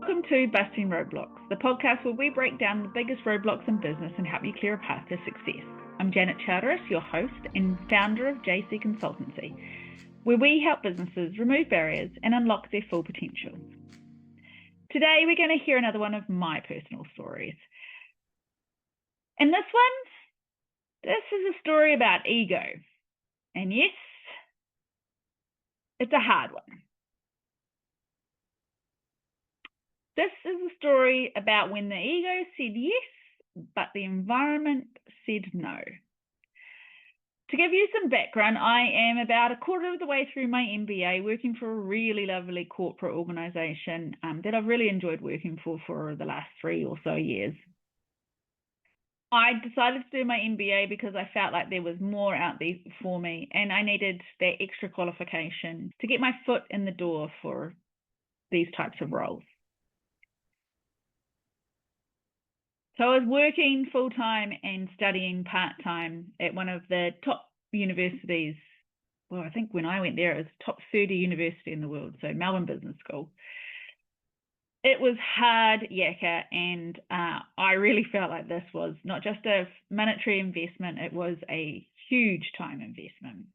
Welcome to Busting Roadblocks, the podcast where we break down the biggest roadblocks in business and help you clear a path to success. I'm Janet Charteris, your host and founder of JC Consultancy, where we help businesses remove barriers and unlock their full potential. Today, we're going to hear another one of my personal stories. And this is a story about ego. And yes, it's a hard one. This is a story about when the ego said yes, but the environment said no. To give you some background, I am about a quarter of the way through my MBA, working for a really lovely corporate organisation that I've really enjoyed working for the last 3 or so years. I decided to do my MBA because I felt like there was more out there for me and I needed that extra qualification to get my foot in the door for these types of roles. So I was working full-time and studying part-time at one of the top universities. Well, I think when I went there, it was top 30 university in the world, so Melbourne Business School. It was hard yakka, and I really felt like this was not just a monetary investment, it was a huge time investment.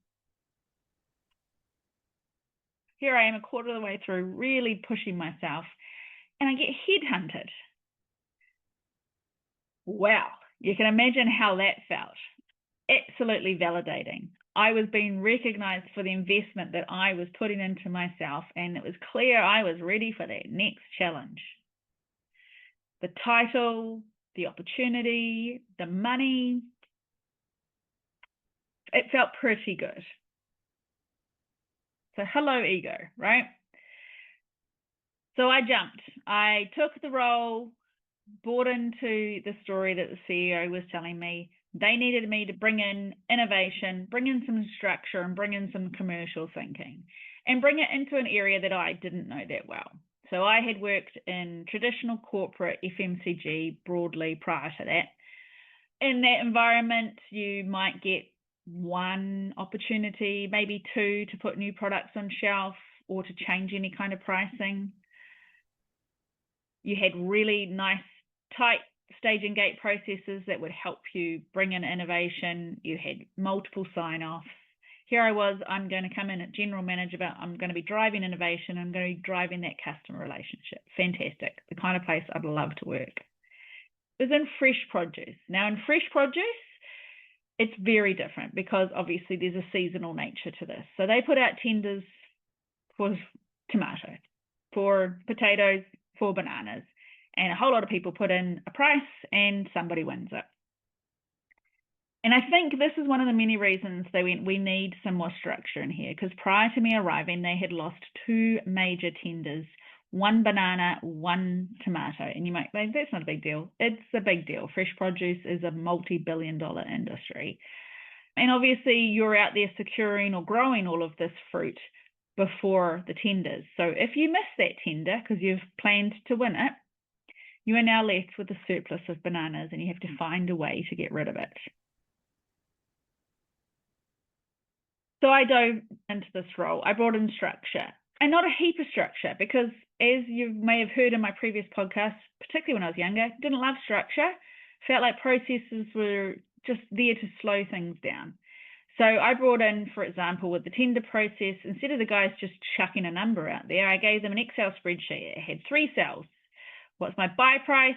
Here I am a quarter of the way through, really pushing myself, and I get headhunted. Wow, you can imagine how that felt. Absolutely validating. I was being recognized for the investment that I was putting into myself, and it was clear I was ready for that next challenge. The title, the opportunity, the money, it felt pretty good. So hello, ego, right? So I jumped. I took the role, bought into the story that the CEO was telling me. They needed me to bring in innovation, bring in some structure, and bring in some commercial thinking, and bring it into an area that I didn't know that well. So I had worked in traditional corporate FMCG broadly prior to that. In that environment, you might get one opportunity, maybe two, to put new products on shelf or to change any kind of pricing. You had really nice, tight stage and gate processes that would help you bring in innovation. You had multiple sign-offs. Here I was, I'm going to come in at general manager, but I'm going to be driving innovation. I'm going to be driving that customer relationship. Fantastic. The kind of place I'd love to work. It was in fresh produce. Now in fresh produce, it's very different because obviously there's a seasonal nature to this. So they put out tenders for tomato, for potatoes, for bananas. And a whole lot of people put in a price and somebody wins it. And I think this is one of the many reasons they went, we need some more structure in here, because prior to me arriving, they had lost 2 major tenders, one banana, one tomato. And you might think, that's not a big deal. It's a big deal. Fresh produce is a multi-billion-dollar industry. And obviously you're out there securing or growing all of this fruit before the tenders. So if you miss that tender because you've planned to win it, you are now left with a surplus of bananas and you have to find a way to get rid of it. So I dove into this role. I brought in structure, and not a heap of structure, because as you may have heard in my previous podcast, particularly when I was younger, didn't love structure, felt like processes were just there to slow things down. So I brought in, for example, with the tender process, instead of the guys just chucking a number out there, I gave them an Excel spreadsheet. It had 3 cells. What's my buy price?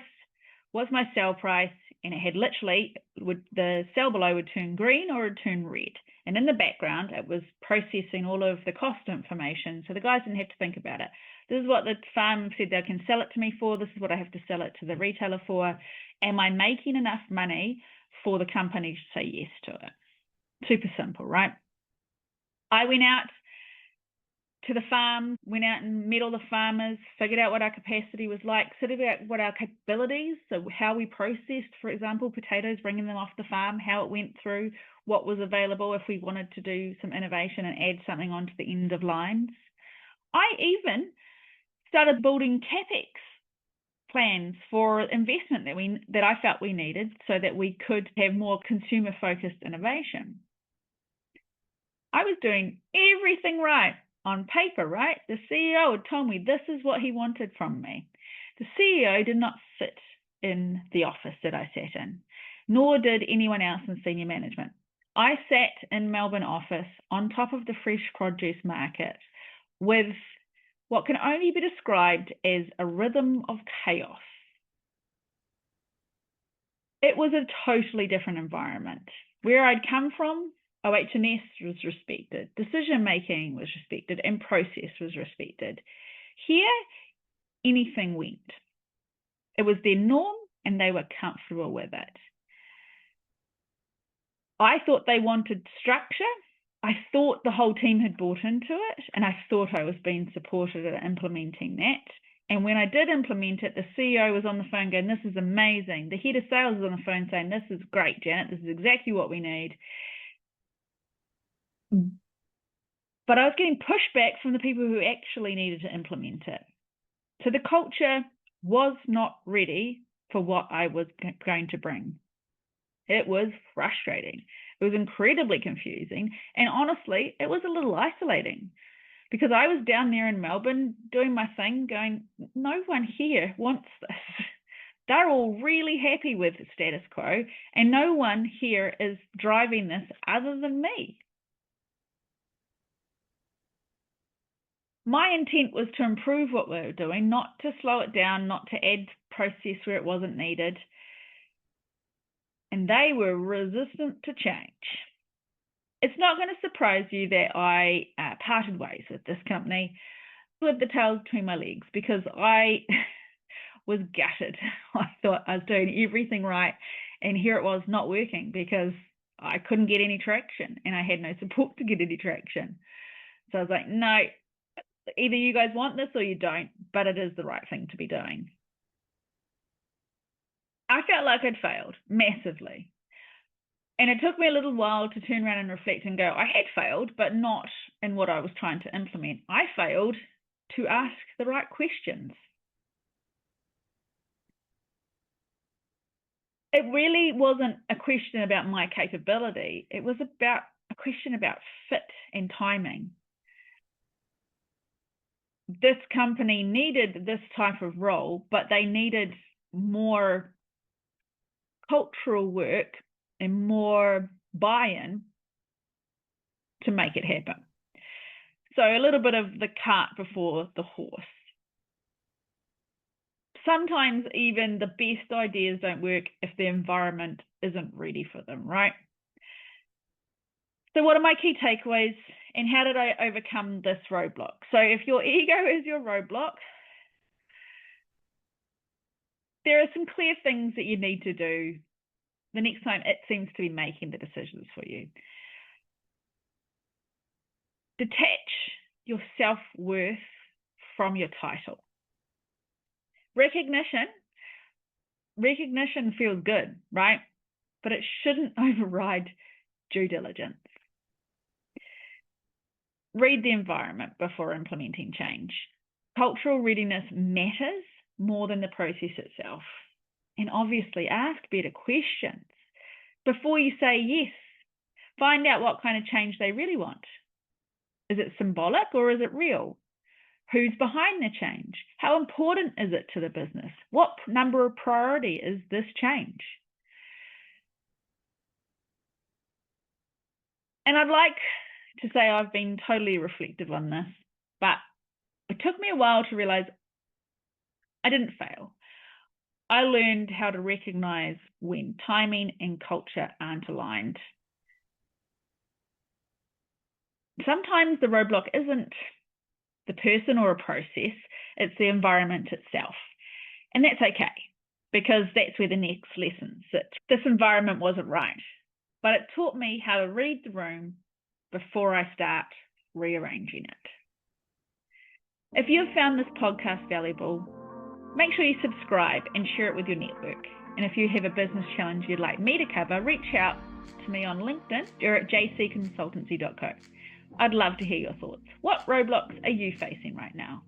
What's my sell price? And it had literally, the cell below would turn green or it would turn red. And in the background, it was processing all of the cost information. So the guys didn't have to think about it. This is what the farm said they can sell it to me for. This is what I have to sell it to the retailer for. Am I making enough money for the company to say yes to it? Super simple, right? I went out to the farm, went out and met all the farmers, figured out what our capacity was like, figured out what our capabilities, so how we processed, for example, potatoes, bringing them off the farm, how it went through, what was available if we wanted to do some innovation and add something onto the end of lines. I even started building CapEx plans for investment that I felt we needed so that we could have more consumer-focused innovation. I was doing everything right. on paper, right? The CEO had told me this is what he wanted from me. The CEO did not sit in the office that I sat in, nor did anyone else in senior management. I sat in Melbourne office on top of the fresh produce market with what can only be described as a rhythm of chaos. It was a totally different environment. Where I'd come from, OH&S was respected, decision-making was respected, and process was respected. Here, anything went. It was their norm, and they were comfortable with it. I thought they wanted structure. I thought the whole team had bought into it, and I thought I was being supported at implementing that. And when I did implement it, the CEO was on the phone going, "This is amazing." The head of sales was on the phone saying, "This is great, Janet. This is exactly what we need." But I was getting pushback from the people who actually needed to implement it. So the culture was not ready for what I was going to bring. It was frustrating. It was incredibly confusing. And honestly, it was a little isolating because I was down there in Melbourne doing my thing going, no one here wants this. They're all really happy with the status quo, and no one here is driving this other than me. My intent was to improve what we were doing, not to slow it down, not to add process where it wasn't needed. And they were resistant to change. It's not going to surprise you that I parted ways with this company with the tail between my legs because I was gutted. I thought I was doing everything right, and here it was not working because I couldn't get any traction and I had no support to get any traction. So I was like, no, either you guys want this or you don't, but it is the right thing to be doing. I felt like I'd failed massively. And it took me a little while to turn around and reflect and go, I had failed, but not in what I was trying to implement. I failed to ask the right questions. It really wasn't a question about my capability. It was about a question about fit and timing. This company needed this type of role, but they needed more cultural work and more buy-in to make it happen. So a little bit of the cart before the horse. Sometimes even the best ideas don't work if the environment isn't ready for them, right? So what are my key takeaways and how did I overcome this roadblock? So if your ego is your roadblock, there are some clear things that you need to do the next time it seems to be making the decisions for you. Detach your self-worth from your title. Recognition feels good, right? But it shouldn't override due diligence. Read the environment before implementing change. Cultural readiness matters more than the process itself. And obviously ask better questions before you say yes. Find out what kind of change they really want. Is it symbolic or is it real? Who's behind the change? How important is it to the business? What number of priority is this change? And I'd like to say I've been totally reflective on this, but it took me a while to realize I didn't fail. I learned how to recognize when timing and culture aren't aligned. Sometimes the roadblock isn't the person or a process, it's the environment itself. And that's okay, because that's where the next lesson sits. This environment wasn't right, but it taught me how to read the room before I start rearranging it. If you have found this podcast valuable, make sure you subscribe and share it with your network. And if you have a business challenge you'd like me to cover, reach out to me on LinkedIn or at jcconsultancy.co. I'd love to hear your thoughts. What roadblocks are you facing right now?